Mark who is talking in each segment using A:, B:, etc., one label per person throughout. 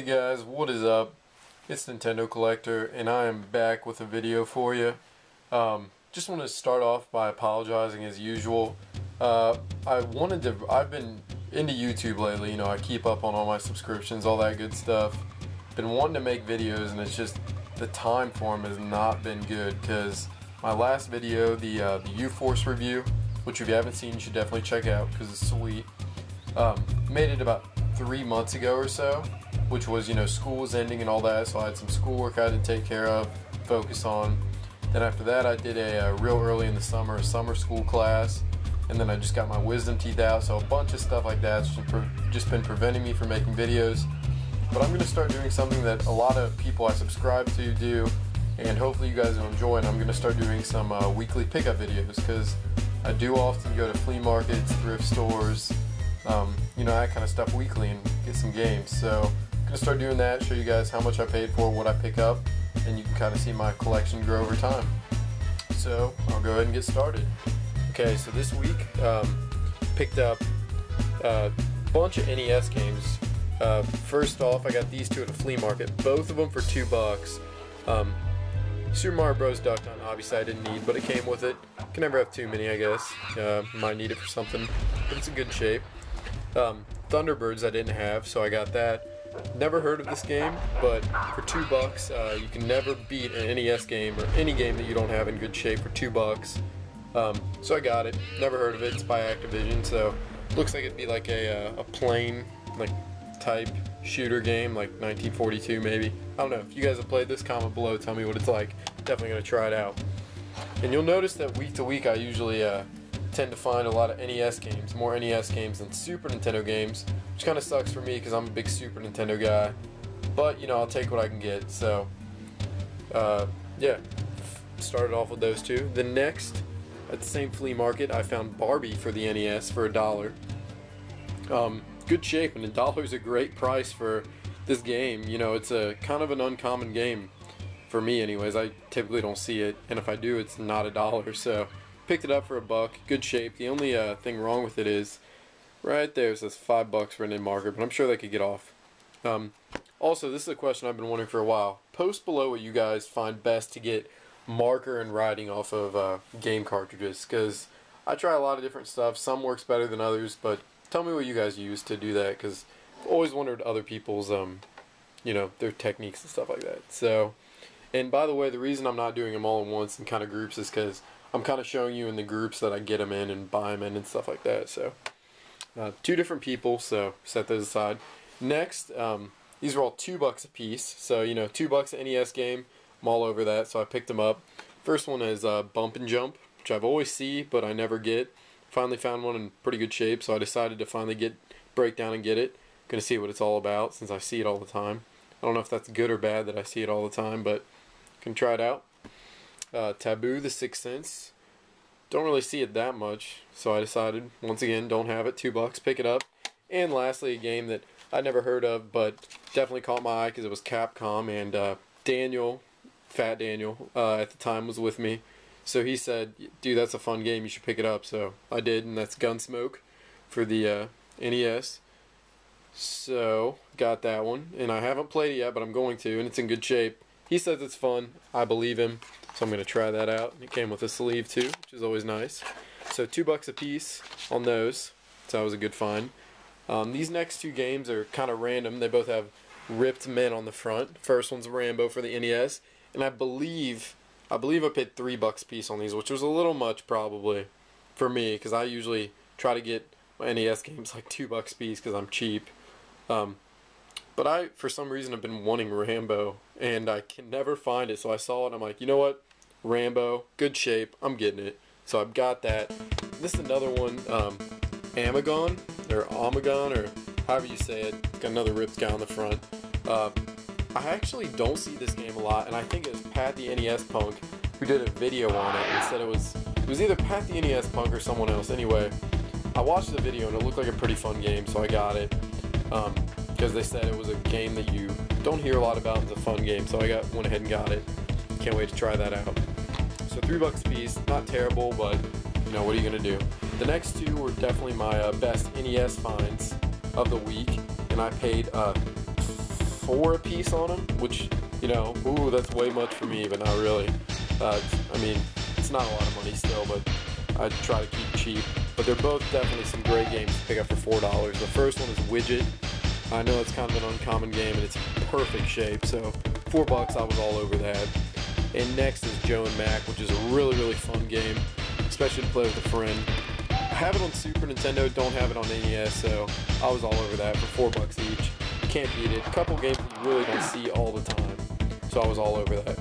A: guys, what is up? It's NintendoCollector, and I am back with a video for you. Just want to start off by apologizing as usual. I've been into YouTube lately, you know, I keep up on all my subscriptions, all that good stuff. Been wanting to make videos, and it's just the time for them has not been good, because my last video, the U-Force review, which if you haven't seen, you should definitely check out, because it's sweet. Made it about 3 months ago or so, which was, you know, school was ending and all that, so I had some schoolwork I had to take care of, focus on. Then after that, I did a real early in the summer, a summer school class, and then I just got my wisdom teeth out, so a bunch of stuff like that's just been preventing me from making videos. But I'm going to start doing something that a lot of people I subscribe to do, and hopefully you guys will enjoy, and I'm going to start doing some weekly pickup videos, because I do often go to flea markets, thrift stores, you know, that kind of stuff weekly and get some games. So I'm going to start doing that, show you guys how much I paid for what I pick up, and you can kind of see my collection grow over time. So I'll go ahead and get started. Okay, so this week picked up a bunch of NES games. First off, I got these two at a flea market, both of them for $2. Super Mario Bros. Duck Hunt, obviously I didn't need, but it came with it. Can never have too many, I guess. Might need it for something, but it's in good shape. Thunderbirds I didn't have, so I got that. Never heard of this game, but for $2, you can never beat an NES game or any game that you don't have in good shape for $2. So I got it. Never heard of it. It's by Activision, so looks like it'd be like a plane like type shooter game, like 1942 maybe. I don't know. If you guys have played this, comment below. Tell me what it's like. Definitely gonna try it out. And you'll notice that week to week I usually tend to find a lot of NES games, more NES games than Super Nintendo games, which kind of sucks for me because I'm a big Super Nintendo guy. But you know, I'll take what I can get. So yeah, started off with those two. The next, at the same flea market, I found Barbie for the NES for $1. Good shape, and $1 is a great price for this game. You know, it's a kind of an uncommon game for me anyways. I typically don't see it, and if I do, it's not $1. So picked it up for $1. Good shape. The only thing wrong with it is right there it says $5 written in marker, but I'm sure they could get off. Also, this is a question I've been wondering for a while. Post below what you guys find best to get marker and writing off of game cartridges, because I try a lot of different stuff. Some works better than others, but tell me what you guys use to do that, because I've always wondered other people's you know, their techniques and stuff like that. So, and by the way, the reason I'm not doing them all at once in kind of groups is because I'm kind of showing you in the groups that I get them in and buy them in and stuff like that. So two different people, so set those aside. Next, these are all $2 a piece, so you know, $2 NES game. I'm all over that, so I picked them up. First one is Bump and Jump, which I've always see, but I never get. Finally found one in pretty good shape, so I decided to finally break down and get it. Gonna see what it's all about, since I see it all the time. I don't know if that's good or bad that I see it all the time, but can try it out. Taboo, The Sixth Sense. Don't really see it that much, so I decided, once again, don't have it, $2, pick it up. And lastly, a game that I never heard of, but definitely caught my eye because it was Capcom, and Daniel, Fat Daniel, at the time was with me. So he said, dude, that's a fun game, you should pick it up. So I did, and that's Gunsmoke for the NES. So, got that one, and I haven't played it yet, but I'm going to, and it's in good shape. He says it's fun, I believe him, so I'm going to try that out. It came with a sleeve too, which is always nice. So $2 a piece on those, so that was a good find. These next two games are kind of random. They both have ripped men on the front. First one's Rambo for the NES, and I believe I paid $3 a piece on these, which was a little much probably for me, because I usually try to get my NES games like $2 a piece because I'm cheap. But I, for some reason, have been wanting Rambo, and I can never find it, so I saw it, and I'm like, you know what, Rambo, good shape, I'm getting it. So I've got that. This is another one, Amagon, or however you say it, got another ripped guy on the front. I actually don't see this game a lot, and I think it was Pat the NES Punk who did a video on it and said it was either Pat the NES Punk or someone else. Anyway, I watched the video and it looked like a pretty fun game, so I got it. Because they said it was a game that you don't hear a lot about. It's a fun game, so I went ahead and got it. Can't wait to try that out. So $3 a piece, not terrible, but you know, what are you gonna do? The next two were definitely my best NES finds of the week, and I paid $4 a piece on them, which, you know, ooh, that's way much for me, but not really. I mean, it's not a lot of money still, but I try to keep cheap. But they're both definitely some great games to pick up for $4. The first one is Widget. I know it's kind of an uncommon game, and it's perfect shape, so $4, I was all over that. And next is Joe and Mac, which is a really, really fun game, especially to play with a friend. I have it on Super Nintendo, don't have it on NES, so I was all over that for $4 each. Can't beat it. A couple games you really don't see all the time, so I was all over that.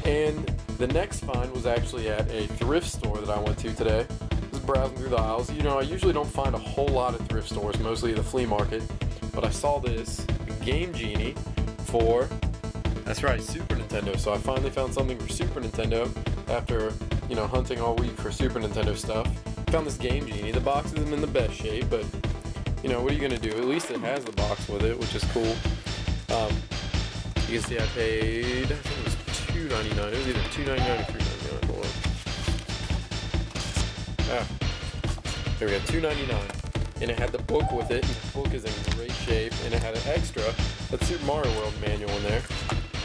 A: And the next find was actually at a thrift store that I went to today. I was browsing through the aisles. You know, I usually don't find a whole lot of thrift stores, mostly the flea market, but I saw this Game Genie for, that's right, Super Nintendo. So I finally found something for Super Nintendo after, you know, hunting all week for Super Nintendo stuff. Found this Game Genie. The box isn't in the best shape, but, you know, what are you going to do? At least it has the box with it, which is cool. You can see I paid, I think it was $2.99. It was either $2.99 or $3.99. Hold on. There we go, $2.99. And it had the book with it, and the book is in great shape, and it had an extra, that Super Mario World manual in there.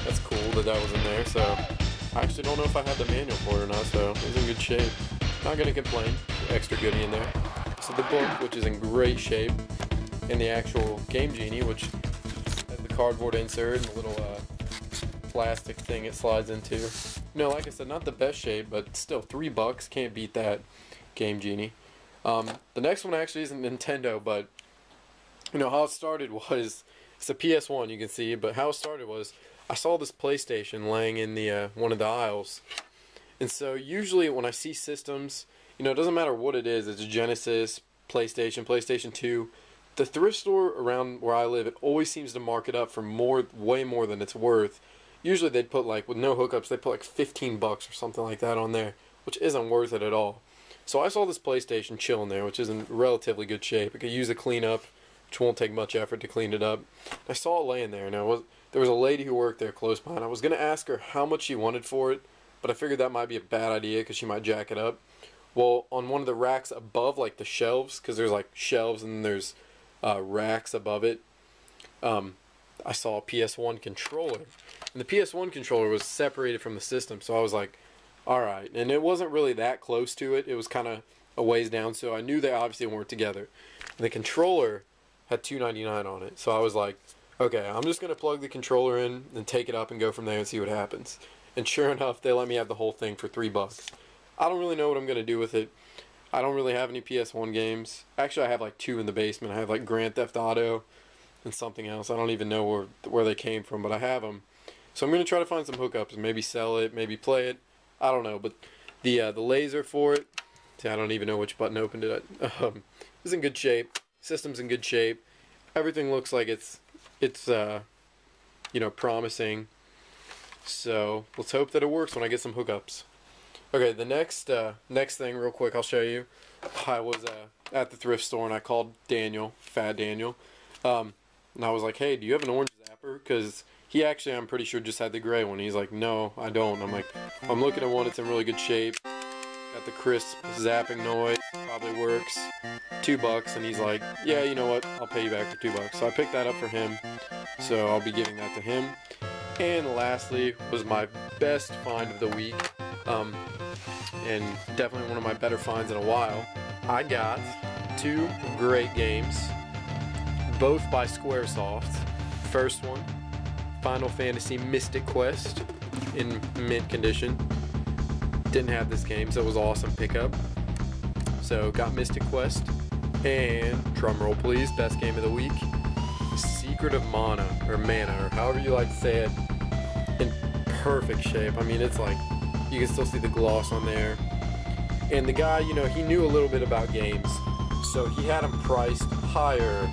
A: That's cool that that was in there, so I actually don't know if I had the manual for it or not, so it was in good shape. Not gonna complain, extra goodie in there. So the book, which is in great shape, and the actual Game Genie, which has the cardboard insert and the little plastic thing it slides into. You know, like I said, not the best shape, but still $3, can't beat that Game Genie. The next one actually isn't Nintendo, but you know how it started was, it's a PS1 you can see, but how it started was I saw this PlayStation laying in the one of the aisles, and so usually when I see systems, you know, it doesn't matter what it is, it's a Genesis, PlayStation, PlayStation 2, the thrift store around where I live, it always seems to mark it up for more, way more than it's worth. Usually they'd put, like, with no hookups, they'd put like $15 or something like that on there, which isn't worth it at all. So I saw this PlayStation chilling there, which is in relatively good shape. It could use a cleanup, which won't take much effort to clean it up. I saw it laying there, and there was a lady who worked there close by, and I was going to ask her how much she wanted for it, but I figured that might be a bad idea because she might jack it up. Well, on one of the racks above, like the shelves, because there's like shelves and then there's racks above it, I saw a PS1 controller. And the PS1 controller was separated from the system, so I was like, alright. And it wasn't really that close to it. It was kind of a ways down, so I knew they obviously weren't together. And the controller had $2.99 on it, so I was like, okay, I'm just going to plug the controller in and take it up and go from there and see what happens. And sure enough, they let me have the whole thing for $3. I don't really know what I'm going to do with it. I don't really have any PS1 games. Actually, I have like 2 in the basement. I have like Grand Theft Auto and something else. I don't even know where they came from, but I have them. So I'm going to try to find some hookups and maybe sell it, maybe play it. I don't know, but the laser for it, see, I don't even know which button opened it. It's in good shape. System's in good shape. Everything looks like it's you know, promising. So let's hope that it works when I get some hookups. Okay, the next thing, real quick, I'll show you. I was at the thrift store and I called Daniel, Fat Daniel, and I was like, "Hey, do you have an orange zapper?" Because he actually, I'm pretty sure, just had the gray one. He's like, "No, I don't." I'm like, "I'm looking at one. It's in really good shape. Got the crisp zapping noise. Probably works. $2." And he's like, "Yeah, you know what? I'll pay you back for $2." So I picked that up for him. So I'll be giving that to him. And lastly was my best find of the week, and definitely one of my better finds in a while. I got 2 great games, both by Squaresoft. First one, Final Fantasy Mystic Quest in mint condition. Didn't have this game, so it was awesome pickup. So got Mystic Quest, and drumroll please, best game of the week, Secret of Mana, or however you like to say it, in perfect shape. I mean, it's like, you can still see the gloss on there. And the guy, you know, he knew a little bit about games, so he had them priced higher,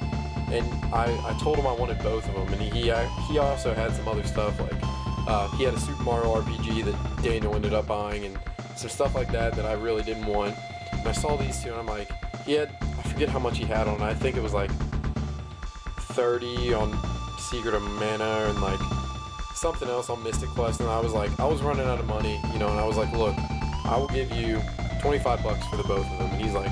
A: and I told him I wanted both of them, and he also had some other stuff, like, he had a Super Mario RPG that Daniel ended up buying, and some stuff like that that I really didn't want. And I saw these two, and I'm like, I forget how much he had on it. I think it was like 30 on Secret of Mana, and like something else on Mystic Quest, and I was like, I was running out of money, you know, and I was like, look, I will give you $25 for the both of them. And he's like,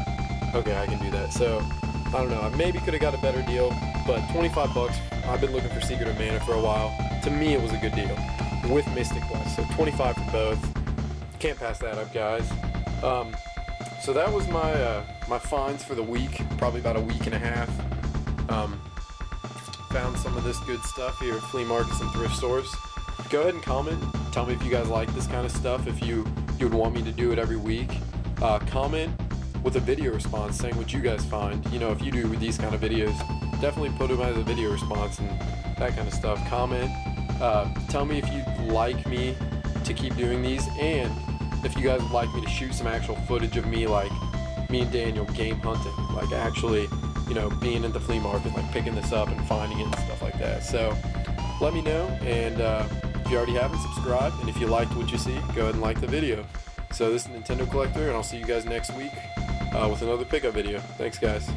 A: okay, I can do that. So I don't know, I maybe could have got a better deal, But 25 bucks, I've been looking for Secret of Mana for a while. To me, it was a good deal with Mystic Quest. So 25 for both. Can't pass that up, guys. So that was my finds for the week, probably about a week and a half. Found some of this good stuff here at flea markets and thrift stores. Go ahead and comment. Tell me if you guys like this kind of stuff, if you would want me to do it every week. Comment with a video response saying what you guys find. You know, if you do with these kind of videos, definitely put them as a video response and that kind of stuff. Comment. Tell me if you'd like me to keep doing these, and if you guys would like me to shoot some actual footage of me, like me and Daniel game hunting, like actually, you know, being at the flea market, like picking this up and finding it and stuff like that. So let me know, and if you already haven't, subscribe, and if you liked what you see, go ahead and like the video. So this is Nintendo Collector, and I'll see you guys next week with another pickup video. Thanks, guys.